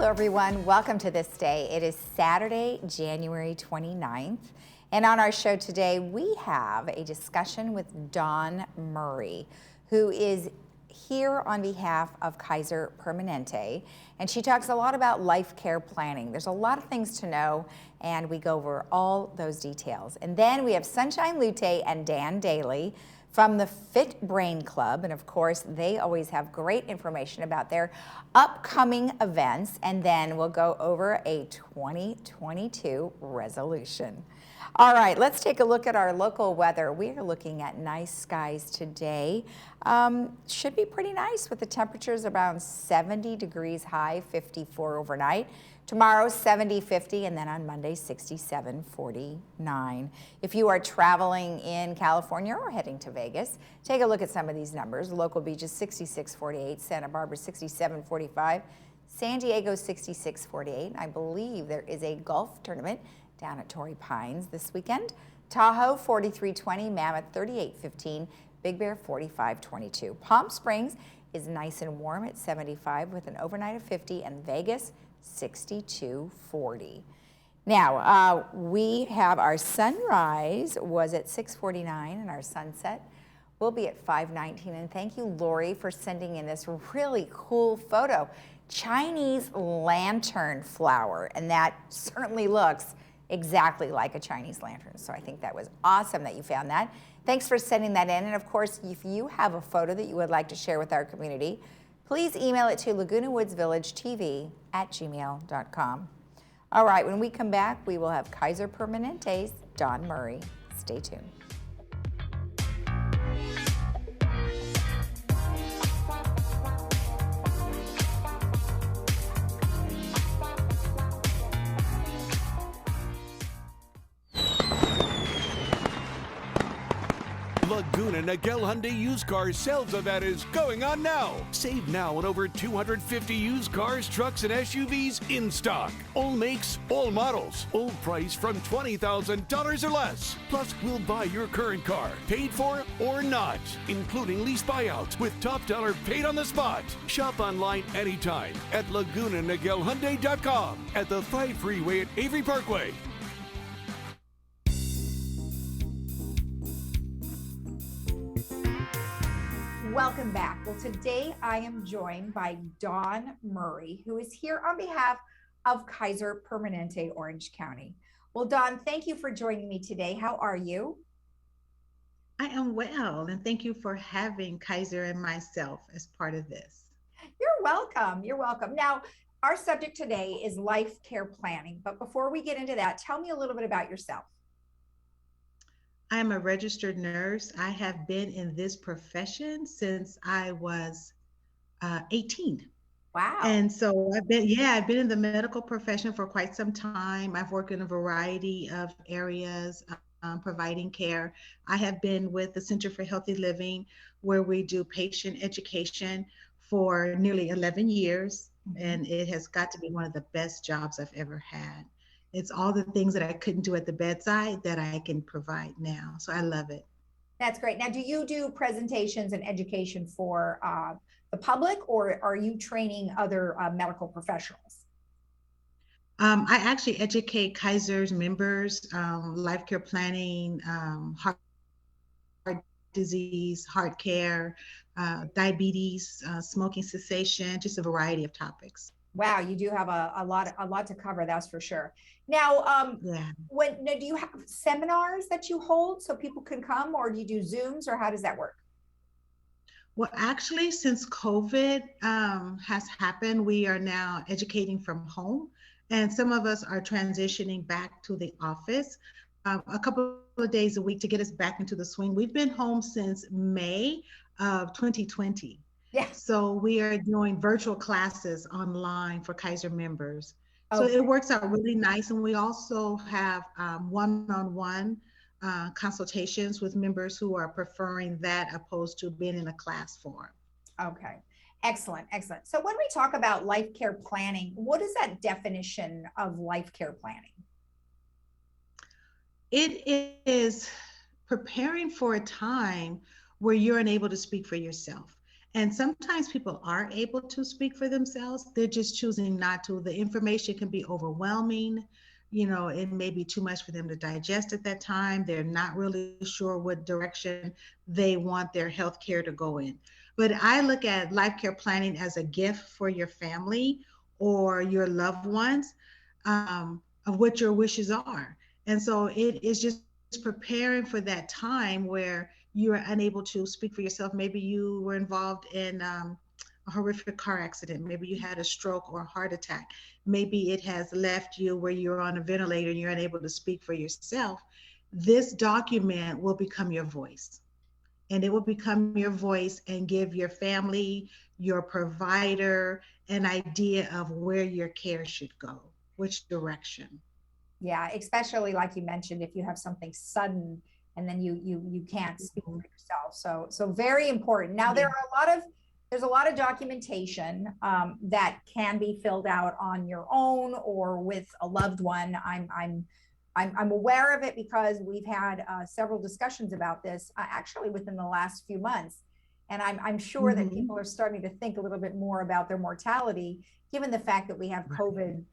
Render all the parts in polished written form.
Hello everyone, welcome to This Day. It is Saturday, January 29th. And on our show today, we have a discussion with Dawn Murray, who is here on behalf of Kaiser Permanente. And she talks a lot about life care planning. There's a lot of things to know, and we go over all those details. And then we have Sunshine Lute and Dan Daly from the Fit Brain Club, and of course they always have great information about their upcoming events, and then we'll go over a 2022 resolution. All right, let's take a look at our local weather. We are looking at nice skies today. Should be pretty nice with the temperatures around 70 degrees high, 54 overnight. Tomorrow, 70, 50, and then on Monday, 67, 49. If you are traveling in California or heading to Vegas, take a look at some of these numbers. Local beaches, 66, 48. Santa Barbara, 67, 45. San Diego, 66, 48. I believe there is a golf tournament down at Torrey Pines this weekend. Tahoe, 43, 20. Mammoth, 38, 15. Big Bear, 45, 22. Palm Springs is nice and warm at 75 with an overnight of 50, and Vegas, 62-40. Now, we have our sunrise was at 6:49 and our sunset will be at 5:19. And thank you, Lori, for sending in this really cool photo. Chinese lantern flower, and that certainly looks exactly like a Chinese lantern. So I think that was awesome that you found that. Thanks for sending that in. And of course, if you have a photo that you would like to share with our community, please email it to lagunawoodsvillagetv@gmail.com. All right, when we come back, we will have Kaiser Permanente's Dawn Murray. Stay tuned. Laguna Niguel Hyundai used car sales event is going on now. Save now on over 250 used cars, trucks, and SUVs in stock. All makes, all models, all price from $20,000 or less. Plus, we'll buy your current car, paid for or not, including lease buyouts with top dollar paid on the spot. Shop online anytime at LagunaNiguelHyundai.com at the 5 freeway at Avery Parkway. Welcome back. Well, today I am joined by Dawn Murray, who is here on behalf of Kaiser Permanente, Orange County. Well, Dawn, thank you for joining me today. How are you? I am well, and thank you for having Kaiser and myself as part of this. You're welcome. You're welcome. Now, our subject today is life care planning. But before we get into that, tell me a little bit about yourself. I am a registered nurse. I have been in this profession since I was 18. Wow. And so I've been in the medical profession for quite some time. I've worked in a variety of areas, providing care. I have been with the Center for Healthy Living, where we do patient education for nearly 11 years. And it has got to be one of the best jobs I've ever had. It's all the things that I couldn't do at the bedside that I can provide now. So I love it. That's great. Now, do you do presentations and education for the public, or are you training other medical professionals? I actually educate Kaiser's members, life care planning, heart disease, heart care, diabetes, smoking cessation, just a variety of topics. Wow, you do have a lot to cover, that's for sure. Now, now, do you have seminars that you hold so people can come, or do you do Zooms, or how does that work? Well, actually, since COVID has happened, we are now educating from home, and some of us are transitioning back to the office a couple of days a week to get us back into the swing. We've been home since May of 2020. Yeah. So we are doing virtual classes online for Kaiser members. So Okay. it works out really nice. And we also have one-on-one consultations with members who are preferring that opposed to being in a class form. Okay. Excellent. Excellent. So when we talk about life care planning, what is that definition of life care planning? It is preparing for a time where you're unable to speak for yourself. And sometimes people are able to speak for themselves. They're just choosing not to. The information can be overwhelming. It may be too much for them to digest at that time. They're not really sure what direction they want their health care to go in. But I look at life care planning as a gift for your family or your loved ones, of what your wishes are. And so it is just preparing for that time where you are unable to speak for yourself. Maybe you were involved in a horrific car accident. Maybe you had a stroke or a heart attack. Maybe it has left you where you're on a ventilator and you're unable to speak for yourself. This document will become your voice. And it will become your voice and give your family, your provider, an idea of where your care should go, which direction. Yeah, especially like you mentioned, if you have something sudden and then you can't speak for yourself. So very important. Now Yeah. there's a lot of documentation that can be filled out on your own or with a loved one. I'm aware of it because we've had several discussions about this actually within the last few months. And I'm sure that Mhm. people are starting to think a little bit more about their mortality, given the fact that we have Right. COVID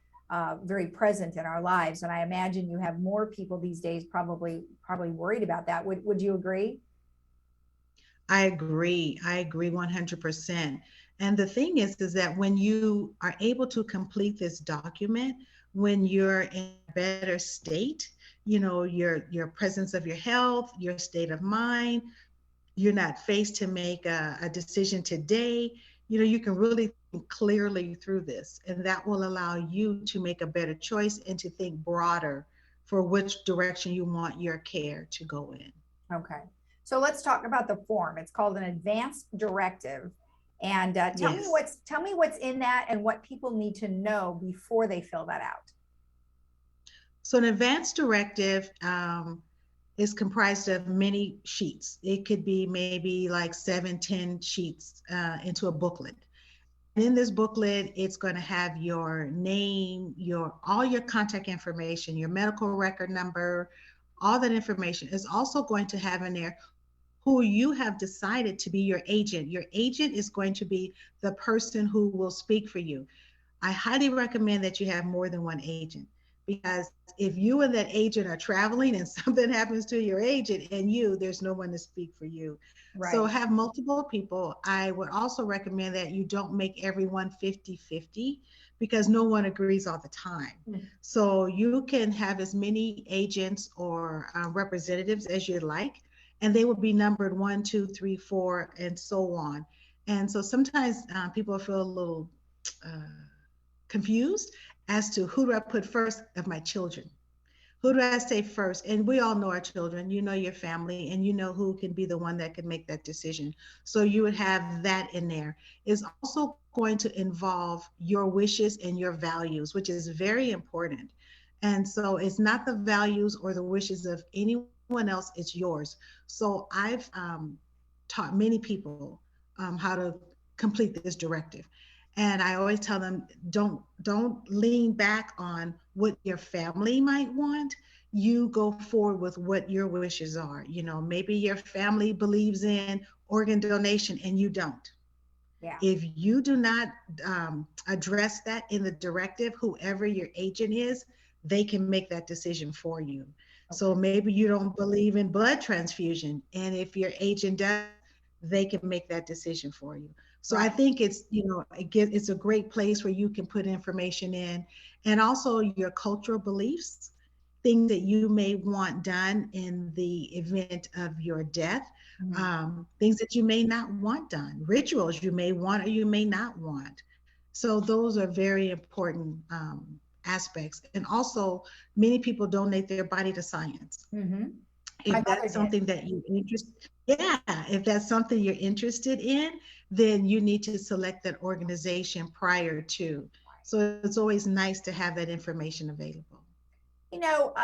very present in our lives. And I imagine you have more people these days probably worried about that. Would you agree? I agree. I agree 100%. And the thing is that when you are able to complete this document, when you're in a better state, your presence of your health, your state of mind, you're not faced to make a decision today. You can really think clearly through this, and that will allow you to make a better choice and to think broader for which direction you want your care to go in. Okay. So let's talk about the form. It's called an advance directive. And Yes. tell me what's in that and what people need to know before they fill that out. So an advance directive is comprised of many sheets. It could be maybe like 7, 10 sheets into a booklet. And in this booklet, it's going to have your name, all your contact information, your medical record number, all that information. Is also going to have in there who you have decided to be your agent. Your agent is going to be the person who will speak for you. I highly recommend that you have more than one agent, because if you and that agent are traveling and something happens to your agent and there's no one to speak for you. So Right. have multiple people. I would also recommend that you don't make everyone 50-50, because no one agrees all the time. Mm. So you can have as many agents or representatives as you like, and they will be numbered 1, 2, 3, 4, and so on. And so sometimes people feel a little uh, confused as to who do I put first of my children. Who do I say first? And we all know our children, your family, and you know who can be the one that can make that decision. So you would have that in there. It's also going to involve your wishes and your values, which is very important. And so it's not the values or the wishes of anyone else, it's yours. So I've taught many people how to complete this directive. And I always tell them, don't lean back on what your family might want. You go forward with what your wishes are. Maybe your family believes in organ donation and you don't. Yeah. If you do not address that in the directive, whoever your agent is, they can make that decision for you. So Okay. maybe you don't believe in blood transfusion, and if your agent does, they can make that decision for you. So I Right. think it's a great place where you can put information in, and also your cultural beliefs, things that you may want done in the event of your death, Mhm. things that you may not want done, rituals you may want or you may not want. So those are very important aspects. And also, many people donate their body to science. Mhm. My If mother that's did. something that you yeah, if that's something you're interested in, then you need to select that organization prior to. So it's always nice to have that information available. You know,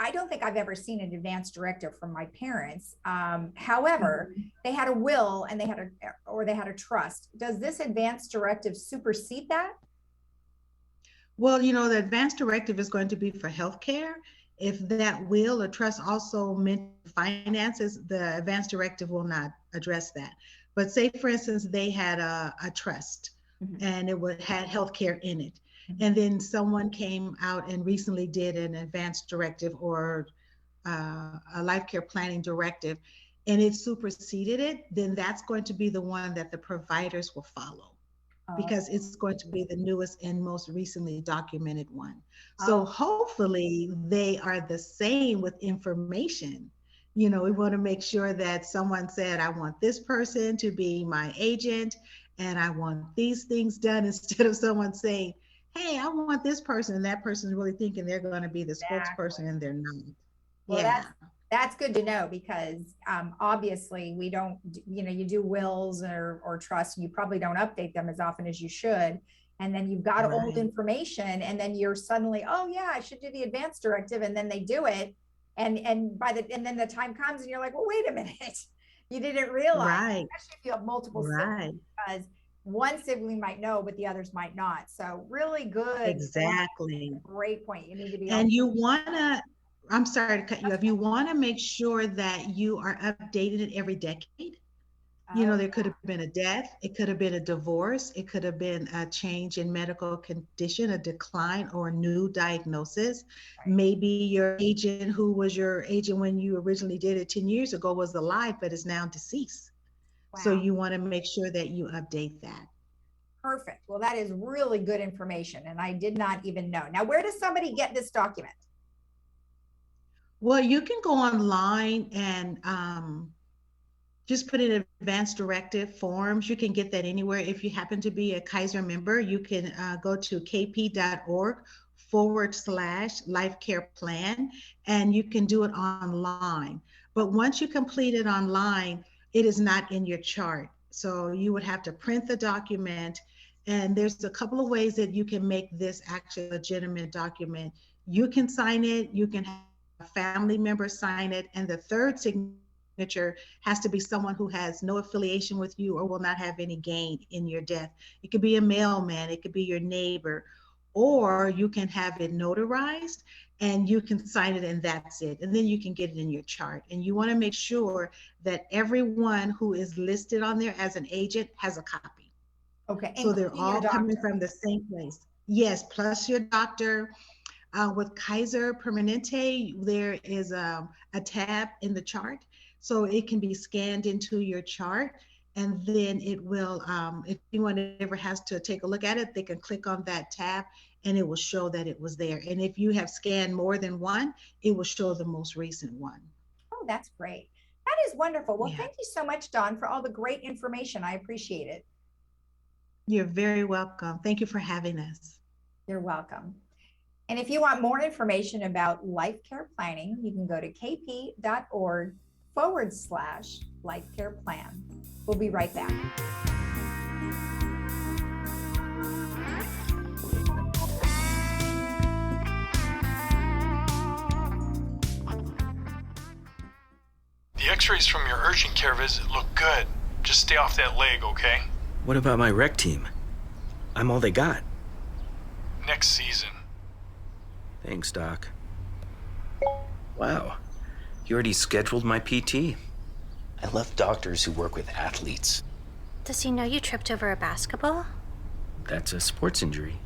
I don't think I've ever seen an advance directive from my parents. However, Mhm. they had a will and they had a trust. Does this advance directive supersede that? Well, the advance directive is going to be for healthcare. If that will or trust also meant finances, the advance directive will not address that. But say, for instance, they had a trust and had healthcare in it. And then someone came out and recently did an advanced directive or a life care planning directive, and it superseded it, then that's going to be the one that the providers will follow because it's going to be the newest and most recently documented one. So hopefully they are the same with information. You know, we want to make sure that someone said, I want this person to be my agent and I want these things done instead of someone saying, hey, I want this person, and that person's really thinking they're going to be the spokesperson and they're not. Well, Yeah. that's good to know because obviously we don't, you know, you do wills or trusts, and you probably don't update them as often as you should. And then you've got old information, and then you're suddenly, oh yeah, I should do the advanced directive, and then they do it, and then the time comes, and you're like, well, wait a minute, you didn't realize, especially if you have multiple siblings, because one sibling might know, but the others might not. So really good. Exactly. Great point. You need to be. And you want to, I'm sorry to cut you off. You want to make sure that you are updated it every decade. You know, there could have been a death, it could have been a divorce, it could have been a change in medical condition, a decline or a new diagnosis. Maybe your agent who was your agent when you originally did it 10 years ago was alive, but is now deceased. So you want to make sure that you update that. Perfect. Well, that is really good information, and I did not even know. Now, where does somebody get this document? Well, you can go online and just put in advanced directive forms. You can get that anywhere. If you happen to be a Kaiser member, you can go to kp.org/life care plan, and you can do it online. But once you complete it online, it is not in your chart. So you would have to print the document. And there's a couple of ways that you can make this actually a legitimate document. You can sign it, you can have a family member sign it, and the third signature has to be someone who has no affiliation with you or will not have any gain in your death. It could be a mailman, it could be your neighbor, or you can have it notarized and you can sign it and that's it. And then you can get it in your chart. And you want to make sure that everyone who is listed on there as an agent has a copy. Okay. So they're all coming from the same place. Yes, plus your doctor. With Kaiser Permanente, there is a tab in the chart. So it can be scanned into your chart, and then it will, if anyone ever has to take a look at it, they can click on that tab and it will show that it was there. And if you have scanned more than one, it will show the most recent one. Oh, that's great. That is wonderful. Well, thank you so much, Dawn, for all the great information. I appreciate it. You're very welcome. Thank you for having us. You're welcome. And if you want more information about life care planning, you can go to kp.org/life care plan. We'll be right back. The x-rays from your urgent care visit look good. Just stay off that leg, okay? What about my rec team? I'm all they got. Next season. Thanks, Doc. Wow, you already scheduled my PT? I love doctors who work with athletes. Does he know you tripped over a basketball? That's a sports injury.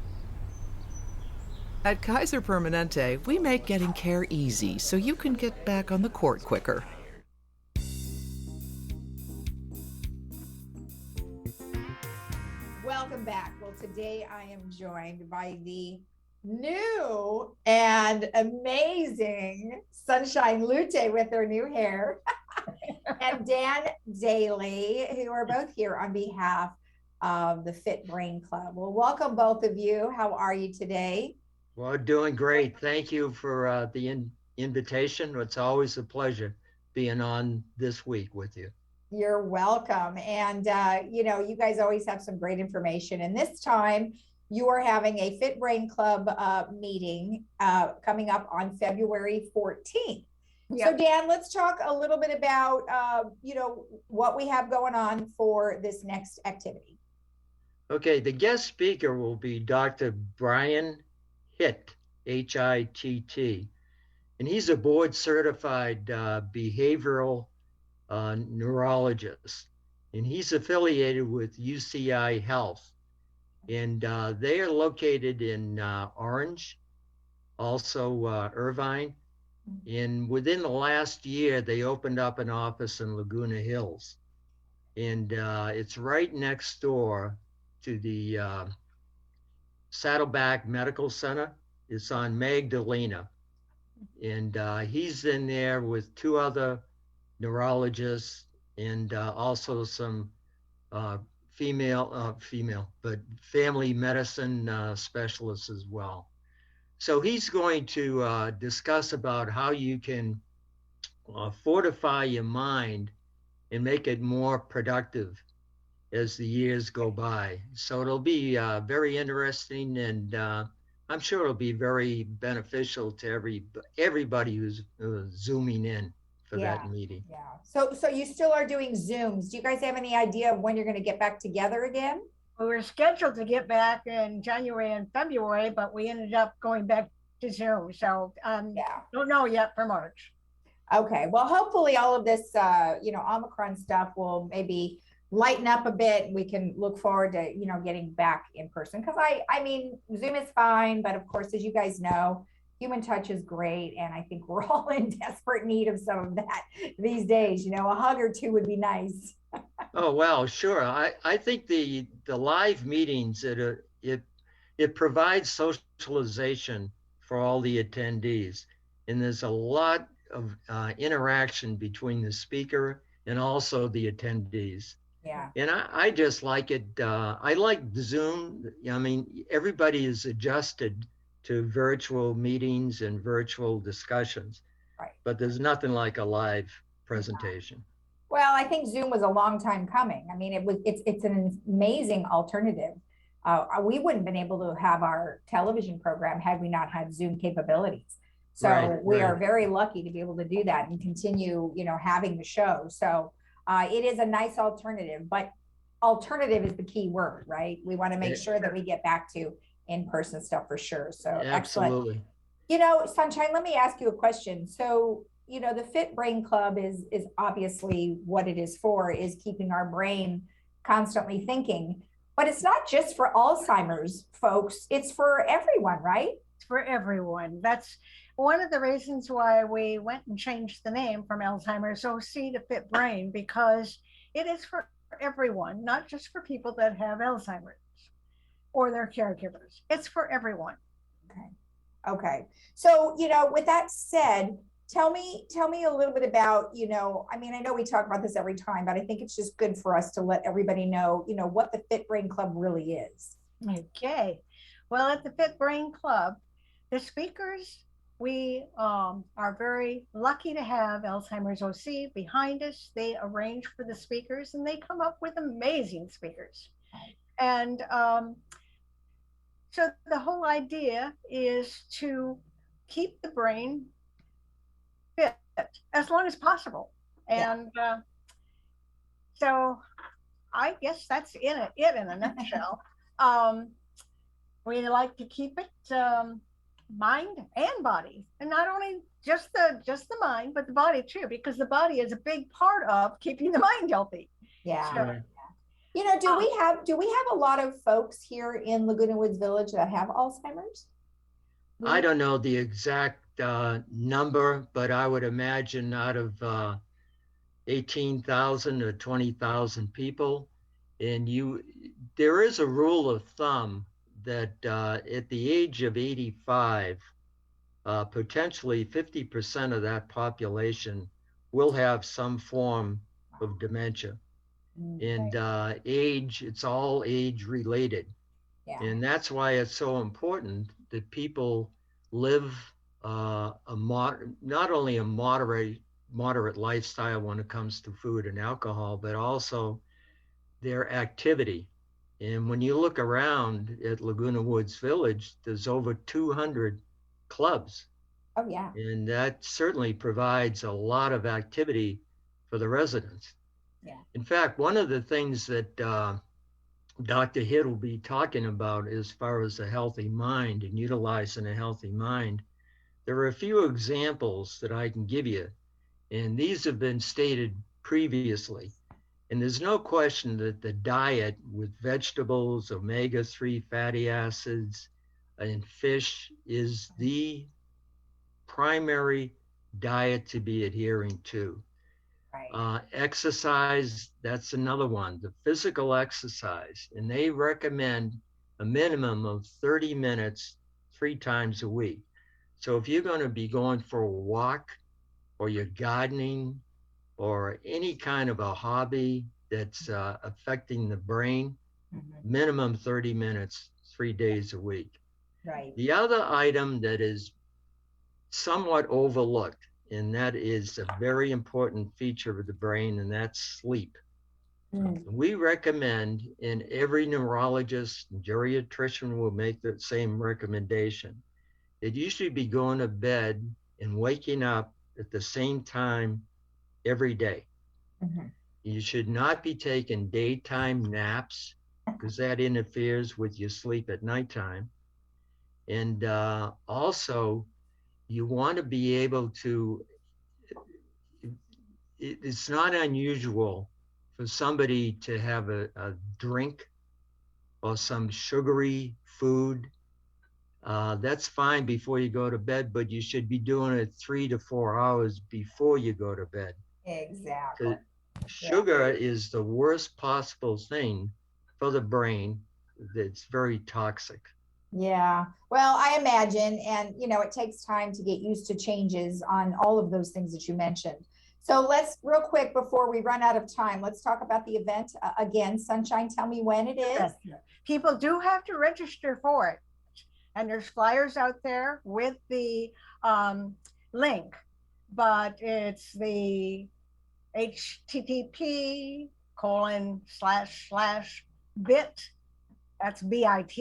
At Kaiser Permanente, we make getting care easy so you can get back on the court quicker. Welcome back. Well, today I am joined by the new and amazing Sunshine Lute with her new hair and Dan Daly, who are both here on behalf of the Fit Brain Club. Well, welcome both of you. How are you today? Well, doing great. Thank you for the invitation. It's always a pleasure being on this week with you. You're welcome. And, you know, you guys always have some great information. And this time you are having a Fit Brain Club meeting coming up on February 14th. Yep. So Dan, let's talk a little bit about, you know, what we have going on for this next activity. Okay, the guest speaker will be Dr. Brian Hitt, H-I-T-T, and he's a board certified behavioral neurologist. and he's affiliated with UCI Health. And they are located in Orange, also Irvine. And within the last year, they opened up an office in Laguna Hills. And it's right next door to the Saddleback Medical Center. It's on Magdalena. And he's in there with two other neurologists and also some but family medicine specialists as well. So he's going to discuss about how you can fortify your mind and make it more productive as the years go by. So it'll be very interesting, and I'm sure it'll be very beneficial to everybody who's zooming in for that meeting. Yeah. So you still are doing Zooms. Do you guys have any idea of when you're going to get back together again? We were scheduled to get back in January and February, but we ended up going back to Zoom. So don't know yet for March. Okay. Well, hopefully all of this, Omicron stuff will maybe lighten up a bit. We can look forward to, getting back in person. Because I mean, Zoom is fine, but of course, as you guys know, human touch is great. And I think we're all in desperate need of some of that these days. A hug or two would be nice. Oh, well, sure. I think the live meetings, it provides socialization for all the attendees. And there's a lot of interaction between the speaker and also the attendees. Yeah. And I just like it. I like Zoom. I mean, everybody is adjusted to virtual meetings and virtual discussions. Right. But there's nothing like a live presentation. Well, I think Zoom was a long time coming. I mean, it's an amazing alternative. We wouldn't have been able to have our television program had we not had Zoom capabilities. So we are very lucky to be able to do that and continue, having the show. So it is a nice alternative, but alternative is the key word, right? We want to make sure that we get back to in-person stuff for sure. So absolutely. Excellent. Sunshine, let me ask you a question. So, the Fit Brain Club is obviously what it is for, is keeping our brain constantly thinking, but it's not just for Alzheimer's folks. It's for everyone, right? It's for everyone. That's one of the reasons why we went and changed the name from Alzheimer's OC to Fit Brain, because it is for everyone, not just for people that have Alzheimer's or their caregivers. It's for everyone. Okay. So, with that said, tell me a little bit about, I mean, I know we talk about this every time, but I think it's just good for us to let everybody know, what the Fit Brain Club really is. Okay. Well, at the Fit Brain Club, the speakers, we are very lucky to have Alzheimer's OC behind us. They arrange for the speakers and they come up with amazing speakers. And so the whole idea is to keep the brain fit as long as possible. And so I guess that's it in a nutshell. We like to keep it mind and body, and not only just the mind, but the body too, because the body is a big part of keeping the mind healthy. Yeah. So, do we have a lot of folks here in Laguna Woods Village that have Alzheimer's? I don't know the exact number, but I would imagine out of 18,000 to 20,000 people. And there is a rule of thumb that at the age of 85, potentially 50% of that population will have some form of dementia. And it's all age related. Yeah. And that's why it's so important that people live not only a moderate lifestyle when it comes to food and alcohol, but also their activity. And when you look around at Laguna Woods Village, there's over 200 clubs. Oh, yeah. And that certainly provides a lot of activity for the residents. Yeah. In fact, one of the things that Dr. Hitt will be talking about as far as a healthy mind and utilizing a healthy mind, there are a few examples that I can give you. And these have been stated previously. And there's no question that the diet with vegetables, omega-3 fatty acids, and fish is the primary diet to be adhering to. Right. Exercise, that's another one, the physical exercise. And they recommend a minimum of 30 minutes 3 times a week. So if you're going to be going for a walk or you're gardening or any kind of a hobby that's affecting the brain, minimum 30 minutes 3 days a week. Right. The other item that is somewhat overlooked, and that is a very important feature of the brain, and that's sleep. We recommend, and every neurologist and geriatrician will make the same recommendation, that you should be going to bed and waking up at the same time every day. You should not be taking daytime naps because that interferes with your sleep at nighttime. And also, you want to be able to, it's not unusual for somebody to have a drink or some sugary food. That's fine before you go to bed, but you should be doing it 3 to 4 hours before you go to bed. Exactly. Sugar is the worst possible thing for the brain. That's very toxic. Yeah. Well, I imagine, and it takes time to get used to changes on all of those things that you mentioned. So let's real quick before we run out of time, let's talk about the event again. Sunshine, tell me when it is. People do have to register for it. And there's flyers out there with the link, but it's the http://bit, that's bit,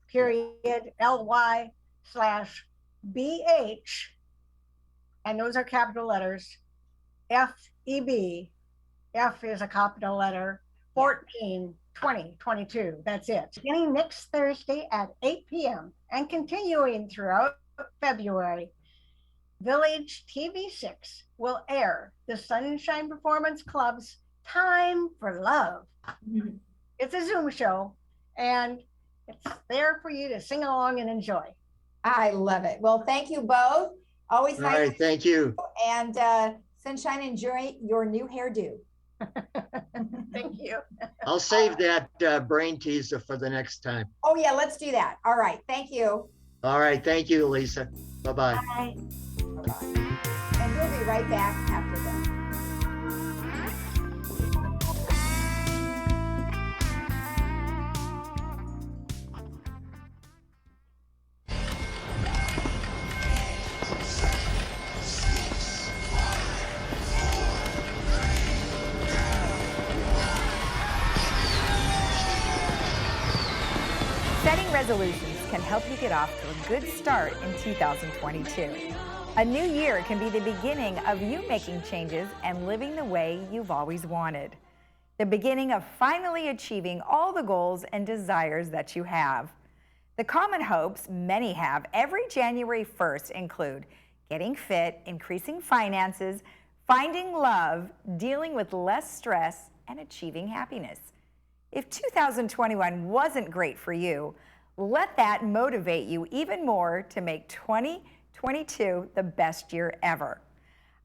period, ly/BH, and those are capital letters, FEB, F is a capital letter, 14, 2022. That's it. Beginning next Thursday at 8 p.m. and continuing throughout February, Village TV6 will air the Sunshine Performance Club's Time for Love. It's a Zoom show, and it's there for you to sing along and enjoy. I love it. Well, thank you both. Always nice. All right, thank you. And Sunshine, enjoy your new hairdo. Thank you. I'll save that brain teaser for the next time. Oh, yeah, let's do that. All right. Thank you. All right, thank you, Lisa. Bye-bye. Bye. And we'll be right back after this. Setting resolutions can help you get off to a good start in 2022. A new year can be the beginning of you making changes and living the way you've always wanted. The beginning of finally achieving all the goals and desires that you have. The common hopes many have every January 1st include getting fit, increasing finances, finding love, dealing with less stress, and achieving happiness. If 2021 wasn't great for you, let that motivate you even more to make 2022 the best year ever.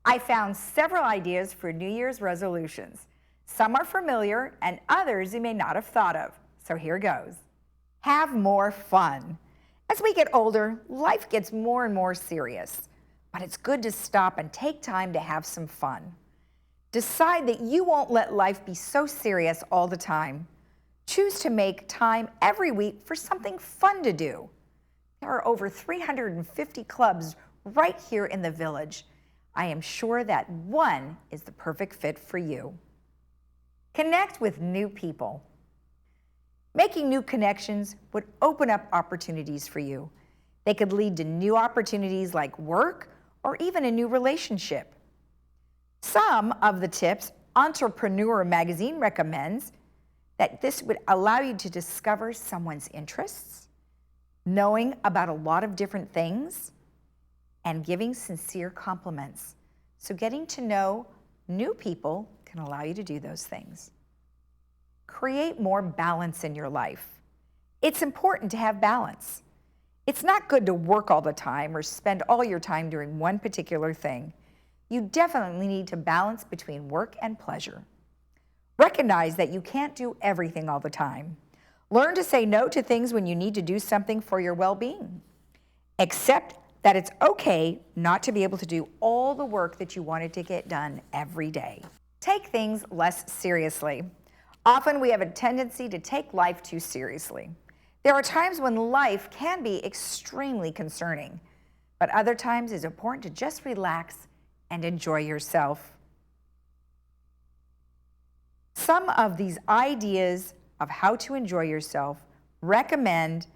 I found several ideas for New Year's resolutions. Some are familiar and others you may not have thought of. So here goes. Have more fun. As we get older, life gets more and more serious, but it's good to stop and take time to have some fun. Decide that you won't let life be so serious all the time. Choose to make time every week for something fun to do. There are over 350 clubs right here in the village. I am sure that one is the perfect fit for you. Connect with new people. Making new connections would open up opportunities for you. They could lead to new opportunities like work or even a new relationship. Some of the tips Entrepreneur Magazine recommends that this would allow you to discover someone's interests, knowing about a lot of different things, and giving sincere compliments. So getting to know new people can can allow you to do those things. Create more balance in your life. It's important to have balance. It's not good to work all the time or spend all your time doing one particular thing. You definitely need to balance between work and pleasure. Recognize that you can't do everything all the time. Learn to say no to things when you need to do something for your well-being. Accept that it's okay not to be able to do all the work that you wanted to get done every day. Take things less seriously. Often we have a tendency to take life too seriously. There are times when life can be extremely concerning, but other times it's important to just relax and enjoy yourself. Some of these ideas of how to enjoy yourself recommend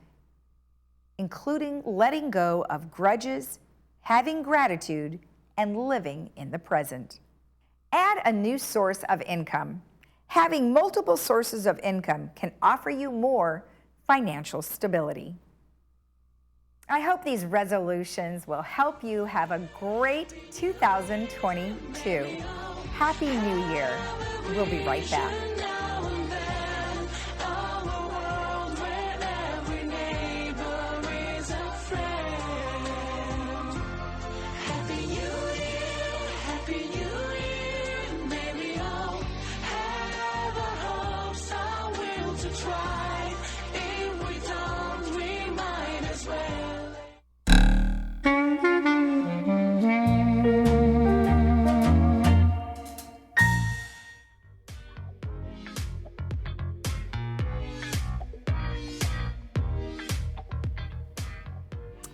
including letting go of grudges, having gratitude, and living in the present. Add a new source of income. Having multiple sources of income can offer you more financial stability. I hope these resolutions will help you have a great 2022. Happy New Year. We'll be right back.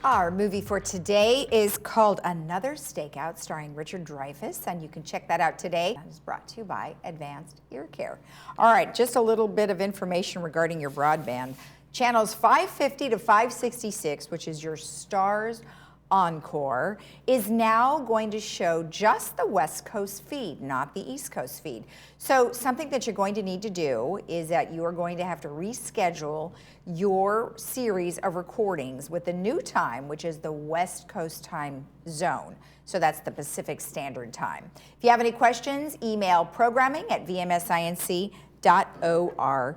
Our movie for today is called Another Stakeout, starring Richard Dreyfuss, and you can check that out today. That is brought to you by Advanced Ear Care. All right, just a little bit of information regarding your broadband. Channels 550 to 566, which is your Stars Encore, is now going to show just the West Coast feed, not the East Coast feed. So something that you're going to need to do is that you are going to have to reschedule your series of recordings with the new time, which is the West Coast time zone. So that's the Pacific Standard Time. If you have any questions, email programming@vmsinc.org.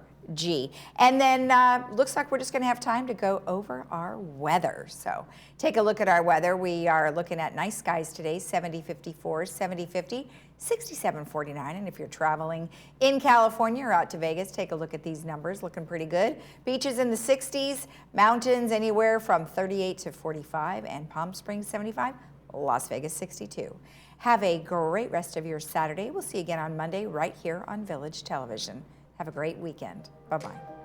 And then looks like we're just going to have time to go over our weather. So take a look at our weather. We are looking at nice skies today, 70-54, 70-50, 67-49. And if you're traveling in California or out to Vegas, take a look at these numbers, looking pretty good. Beaches in the 60s, mountains anywhere from 38 to 45, and Palm Springs 75, Las Vegas 62. Have a great rest of your Saturday. We'll see you again on Monday right here on Village Television. Have a great weekend. Bye-bye.